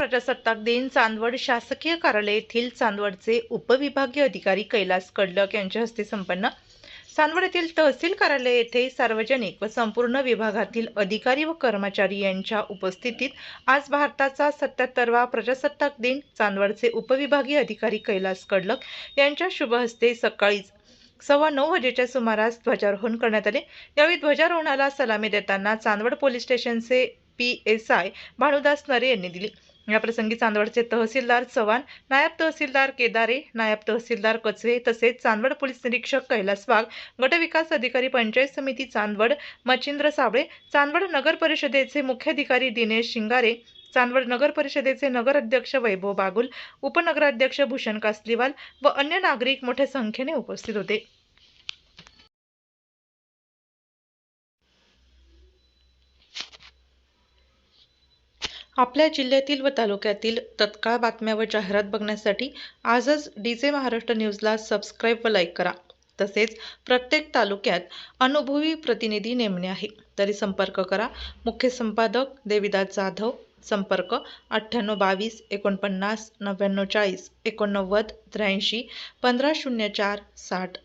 प्रजासत्ताक दिन चांदवड शासकीय कार्यालय येथील चांदवडचे उपविभागीय अधिकारी कैलास कडलक यांच्या हस्ते संपन्न। चांदवड येथील तहसील कार्यालय येथे सार्वजनिक व संपूर्ण विभागातील अधिकारी व कर्मचारी यांच्या उपस्थितीत आज भारताचा 77वा प्रजासत्ताक दिन चांदवडचे उपविभागीय अधिकारी कैलास कडलक यांच्या शुभ हस्ते सकाळी 9:15 वाजेच्या सुमारास ध्वजारोहण करण्यात आले। यावेळी ध्वजारोहणाला सलामी देताना चांदवड पोलीस स्टेशनचे PSI भानुदास नरे यांनी दिली। या प्रसंगी चांदवडचे तहसीलदार चव्हाण, नायब तहसीलदार केदारे, नायब तहसीलदार कचवे तसेच चांदवड पोलीस निरीक्षक कैलास वाघ, गटविकास अधिकारी पंचायत समिती चांदवड मच्छिंद्र साबळे, चांदवड नगर परिषदेचे मुख्याधिकारी दिनेश शिंगारे, चांदवड नगर परिषदेचे नगर अध्यक्ष वैभव बागुल, उपनगराध्यक्ष भूषण कासलीवाल व अन्य नागरिक मोठ्या संख्येने उपस्थित होते। आपल्या जिल्ह्यातील व तालुक्यातील तत्काळ बातम्या व जाहिरात बघण्यासाठी आजच DJ महाराष्ट्र न्यूजला सबस्क्राईब व लाईक करा। तसेच प्रत्येक तालुक्यात अनुभवी प्रतिनिधी नेमणे आहे, तरी संपर्क करा। मुख्य संपादक देविदास जाधव, संपर्क 9822 49 99 40 89 83 1504 60।